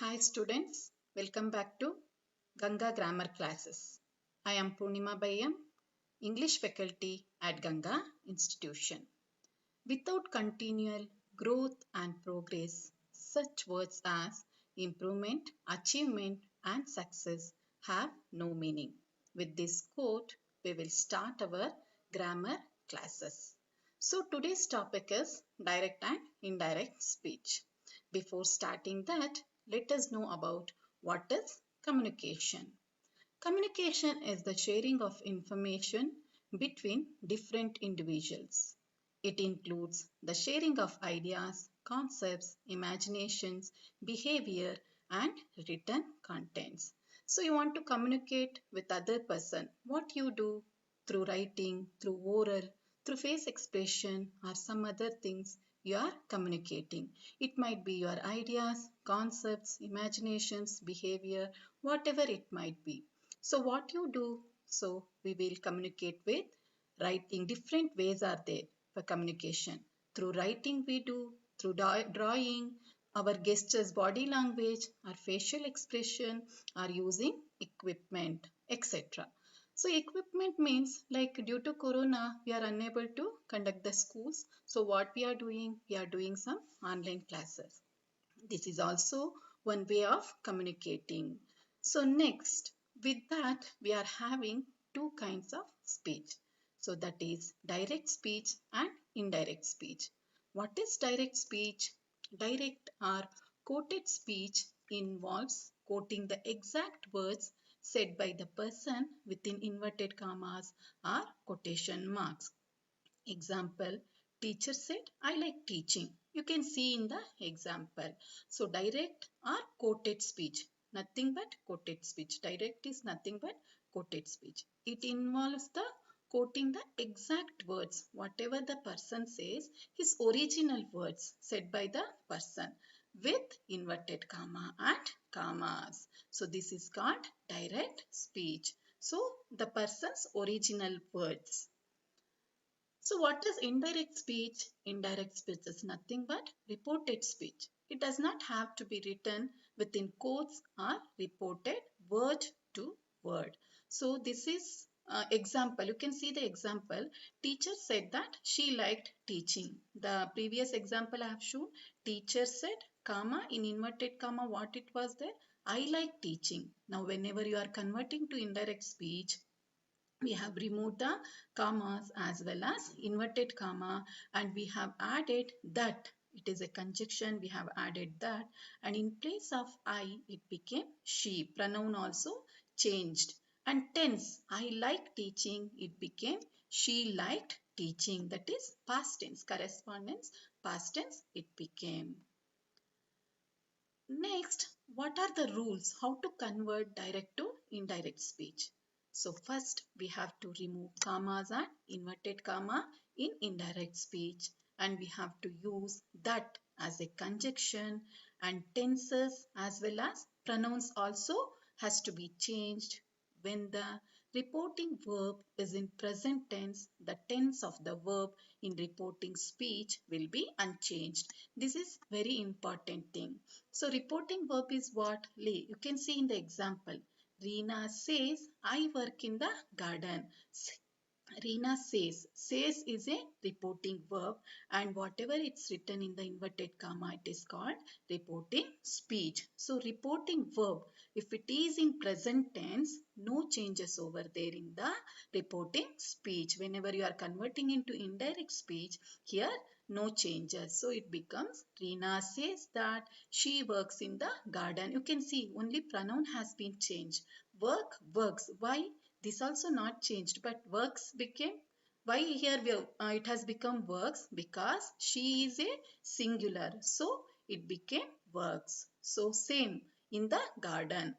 Hi students, welcome back to Ganga Grammar Classes. I am Purnima Bayam, English faculty at Ganga Institution. Without continual growth and progress, such words as improvement, achievement and success have no meaning. With this quote, we will start our grammar classes. So today's topic is direct and indirect speech. Before starting that, let us know about what is communication. Communication is the sharing of information between different individuals. It includes the sharing of ideas, concepts, imaginations, behavior, and written contents. So you want to communicate with other person. What you do through writing, through oral, through face expression, or some other things you are communicating. It might be your ideas, concepts, imaginations, behavior, whatever it might be. So what you do? So we will communicate with writing. Different ways are there for communication. Through writing we do, through drawing, our gestures, body language, our facial expression, are using equipment, etc. So equipment means like due to corona, we are unable to conduct the schools. So what we are doing? We are doing some online classes. This is also one way of communicating. So next, with that, we are having two kinds of speech. So that is direct speech and indirect speech. What is direct speech? Direct or quoted speech involves quoting the exact words said by the person within inverted commas or quotation marks. Example, teacher said, I like teaching. You can see in the example. So direct or quoted speech. Nothing but quoted speech. Direct is nothing but quoted speech. It involves the quoting the exact words. Whatever the person says, his original words said by the person with inverted comma and commas. So this is called direct speech. So the person's original words. So what is indirect speech? Indirect speech is nothing but reported speech. It does not have to be written within quotes or reported word to word. So this is example. You can see the example. Teacher said that she liked teaching. The previous example I have shown. Teacher said, comma, in inverted comma, what it was there? I like teaching. Now whenever you are converting to indirect speech, we have removed the commas as well as inverted comma, and we have added that. It is a conjunction. We have added that, and in place of I it became she. Pronoun also changed, and tense, I like teaching, it became she liked teaching. That is past tense. Correspondence past tense it became. Next, what are the rules how to convert direct to indirect speech? So first we have to remove commas and inverted comma in indirect speech, and we have to use that as a conjunction, and tenses as well as pronouns also has to be changed. When the reporting verb is in present tense, the tense of the verb in reporting speech will be unchanged. This is very important thing. So reporting verb is what? Lay. You can see in the example. Reena says, I work in the garden. Reena says. Says is a reporting verb, and whatever it's written in the inverted comma, it is called reporting speech. So reporting verb, if it is in present tense, no changes over there in the reporting speech. Whenever you are converting into indirect speech, here no changes. So it becomes Reena says that she works in the garden. You can see only pronoun has been changed. Work, works. Why? This also not changed, but works became, why here it has become works? Because she is a singular, so it became works. So same in the garden.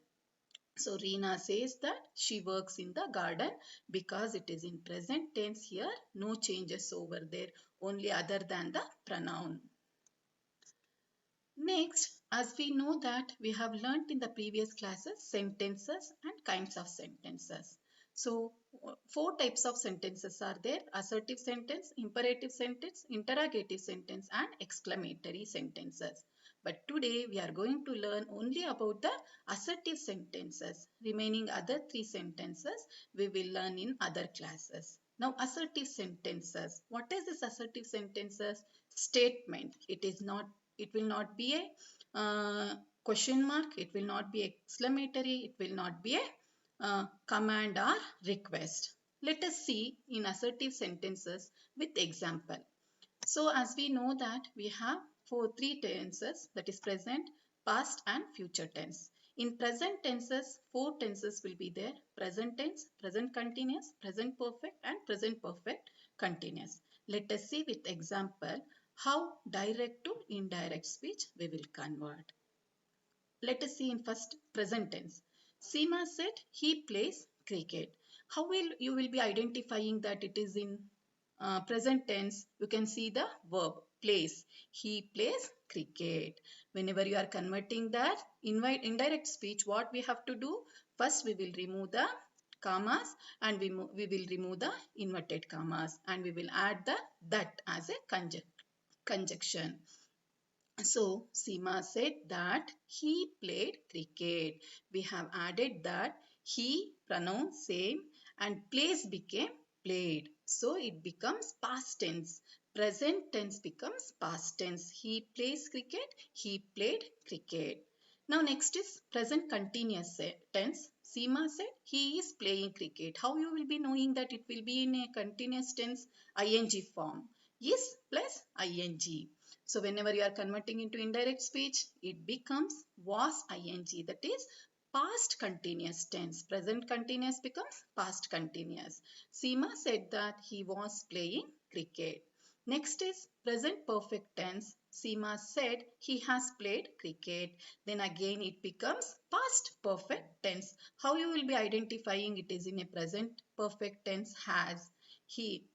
So Reena says that she works in the garden because it is in present tense. Here no changes over there, only other than the pronoun. Next, as we know that we have learnt in the previous classes sentences and kinds of sentences. So four types of sentences are there: assertive sentence, imperative sentence, interrogative sentence, and exclamatory sentences. But today we are going to learn only about the assertive sentences. Remaining other three sentences we will learn in other classes. Now assertive sentences. What is this assertive sentences? Statement. It will not be a question mark. It will not be exclamatory. It will not be a command or request. Let us see in assertive sentences with example. So as we know that we have three tenses, that is present, past and future tense. In present tenses, four tenses will be there: present tense, present continuous, present perfect, and present perfect continuous. Let us see with example how direct to indirect speech we will convert. Let us see in first present tense. Seema said he plays cricket. How will you will be identifying that it is in present tense? You can see the verb plays. He plays cricket. Whenever you are converting that indirect speech, what we have to do? First we will remove the commas and we will remove the inverted commas and we will add the that as a conjunction. So Seema said that he played cricket. We have added that he pronoun same and plays became played. So it becomes past tense. Present tense becomes past tense. He plays cricket. He played cricket. Now next is present continuous tense. Seema said he is playing cricket. How you will be knowing that it will be in a continuous tense? ing form. Is plus ing. So whenever you are converting into indirect speech, it becomes was ing. That is past continuous tense. Present continuous becomes past continuous. Seema said that he was playing cricket. Next is present perfect tense. Seema said he has played cricket. Then again it becomes past perfect tense. How you will be identifying it is in a present perfect tense? Has. He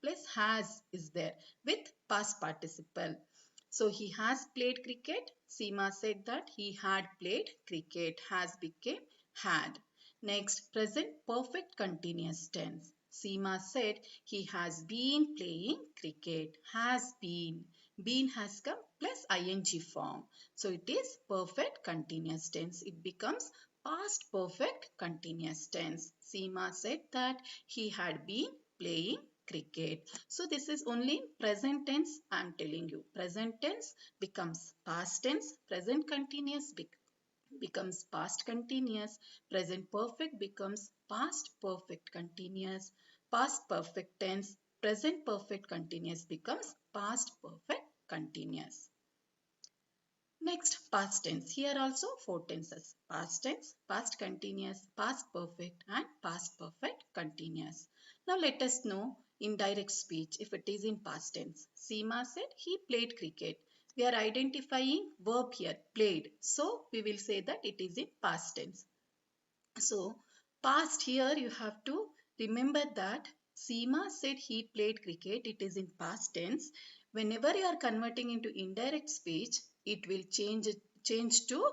plus has is there with past participle. So he has played cricket. Seema said that he had played cricket. Has became had. Next, present perfect continuous tense. Seema said he has been playing cricket. Has been. Been has come plus ing form. So it is perfect continuous tense. It becomes past perfect continuous tense. Seema said that he had been playing cricket. So this is only present tense I am telling you. Present tense becomes past tense. Present continuous becomes past continuous. Present perfect becomes past perfect continuous. Past perfect tense. Present perfect continuous becomes past perfect continuous. Next, past tense. Here also four tenses. Past tense, past continuous, past perfect and past perfect continuous. Now let us know in direct speech if it is in past tense. Seema said he played cricket. We are identifying verb here, played. So we will say that it is in past tense. So past here you have to remember that Seema said he played cricket. It is in past tense. Whenever you are converting into indirect speech, it will change to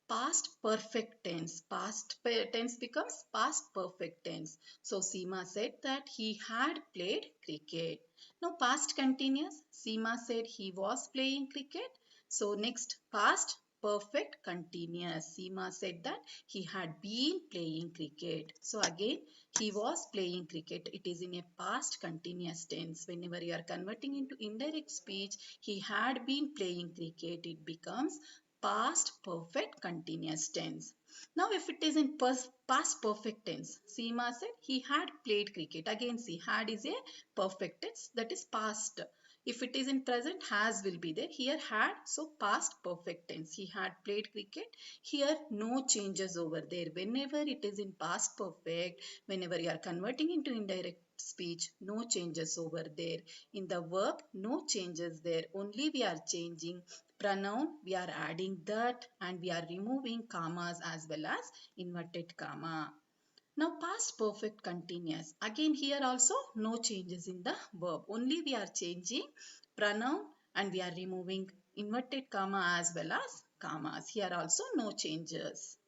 past perfect tense. Past tense becomes past perfect tense. So Seema said that he had played cricket. Now past continuous. Seema said he was playing cricket. So next past perfect continuous. Seema said that he had been playing cricket. So again he was playing cricket. It is in a past continuous tense. Whenever you are converting into indirect speech, he had been playing cricket. It becomes past perfect continuous tense. Now if it is in past perfect tense, Seema said he had played cricket. Again see, had is a perfect tense, that is past. If it is in present, has will be there. Here had, so past perfect tense. He had played cricket. Here no changes over there. Whenever it is in past perfect, whenever you are converting into indirect speech, no changes over there. In the verb, no changes there. Only we are changing pronoun, we are adding that, and we are removing commas as well as inverted comma. Now past perfect continuous. Again here also no changes in the verb. Only we are changing pronoun and we are removing inverted comma as well as commas. Here also no changes.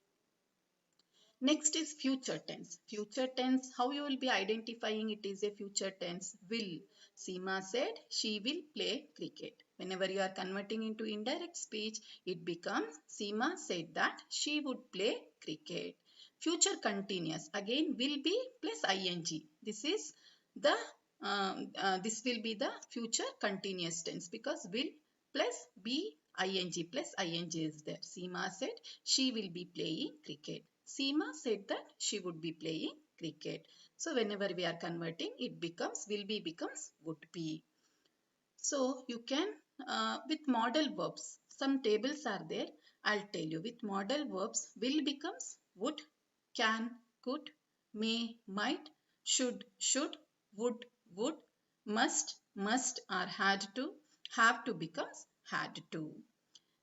Next is future tense. Future tense, how you will be identifying it is a future tense? Will. Seema said she will play cricket. Whenever you are converting into indirect speech, it becomes Seema said that she would play cricket. Future continuous, again will be plus ing. This is the this will be the future continuous tense because will plus be ing plus ing is there. Seema said she will be playing cricket. Seema said that she would be playing cricket. So whenever we are converting, it becomes will be becomes would be. So you can with modal verbs, some tables are there. I'll tell you with modal verbs, will becomes would, can, could, may, might, should, would, must or had to, have to becomes had to.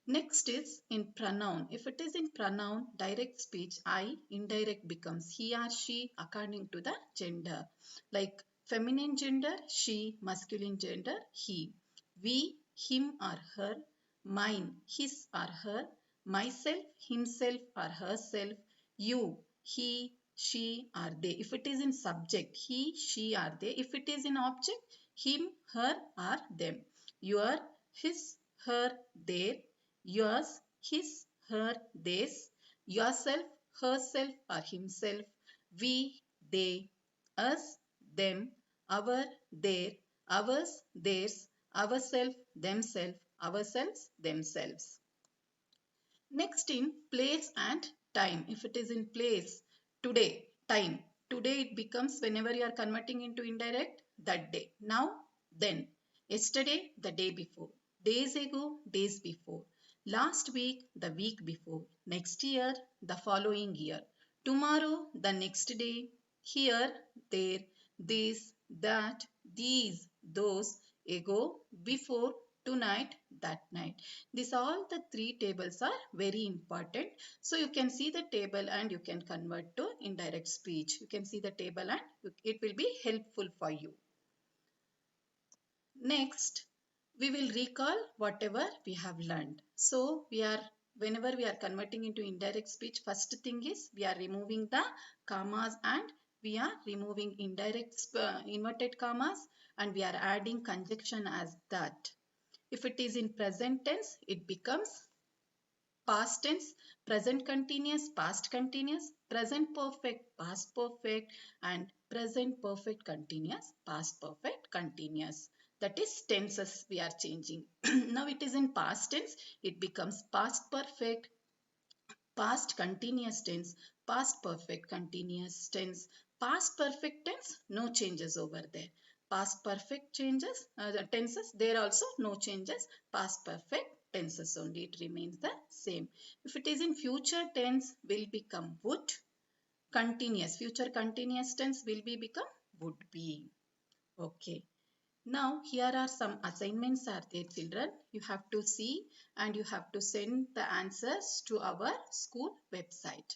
Next is in pronoun. If it is in pronoun, direct speech, I, indirect becomes he or she according to the gender. Like feminine gender, she, masculine gender, he. We, him or her, mine, his or her, myself, himself or herself, you, he, she or they. If it is in subject, he, she or they. If it is in object, him, her or them. Your, his, her, their, yours, his, her, theirs, yourself, herself or himself, we, they, us, them, our, their, ours, theirs, ourself, themselves, themselves. Next in place and time. If it is in place, today, time. Today it becomes whenever you are converting into indirect, that day. Now, then. Yesterday, the day before. Days ago, days before. Last week, the week before. Next year, the following year. Tomorrow, the next day. Here, there, this, that, these, those, ago, before, tonight, that night. These all the three tables are very important. So you can see the table and you can convert to indirect speech. You can see the table and it will be helpful for you. Next, we will recall whatever we have learned. So whenever we are converting into indirect speech, first thing is we are removing the commas and we are removing inverted commas and we are adding conjunction as that. If it is in present tense, it becomes past tense, present continuous, past continuous, present perfect, past perfect, and present perfect continuous, past perfect continuous. That is tenses we are changing. Now it is in past tense, it becomes past perfect, past continuous tense, past perfect continuous tense, past perfect tense, no changes over there. Past perfect changes, tenses, there also no changes. Past perfect tenses only, it remains the same. If it is in future tense, will become would. Continuous, future continuous tense will be become would be. Okay. Now here are some assignments are there children. You have to see and you have to send the answers to our school website.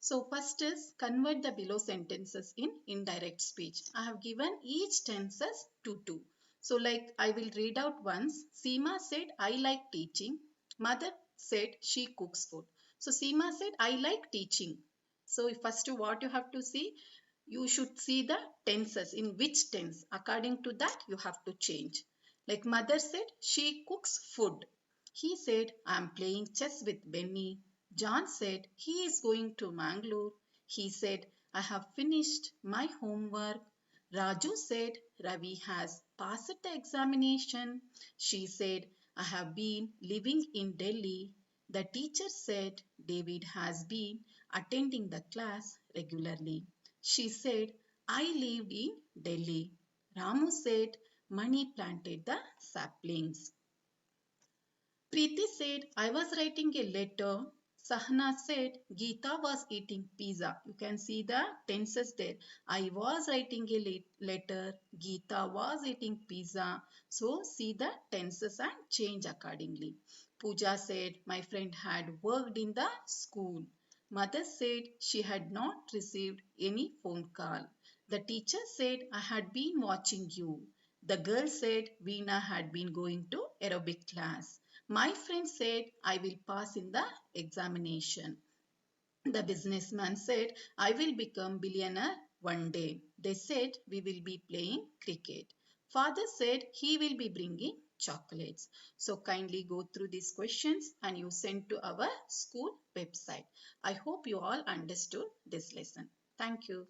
So first is convert the below sentences in indirect speech. I have given each tenses to two. So like I will read out once. Seema said I like teaching. Mother said she cooks food. So Seema said I like teaching. So first what you have to see, you should see the tenses, in which tense. According to that, you have to change. Like mother said, she cooks food. He said, I am playing chess with Benny. John said, he is going to Mangalore. He said, I have finished my homework. Raju said, Ravi has passed the examination. She said, I have been living in Delhi. The teacher said, David has been attending the class regularly. She said, I lived in Delhi. Ramu said, Mani planted the saplings. Preeti said, I was writing a letter. Sahana said, Geeta was eating pizza. You can see the tenses there. I was writing a letter. Geeta was eating pizza. So see the tenses and change accordingly. Pooja said, my friend had worked in the school. Mother said she had not received any phone call. The teacher said, I had been watching you. The girl said Veena had been going to aerobic class. My friend said I will pass in the examination. The businessman said, I will become billionaire one day. They said, we will be playing cricket. Father said he will be bringing chocolates. So kindly go through these questions and you send to our school website. I hope you all understood this lesson. Thank you.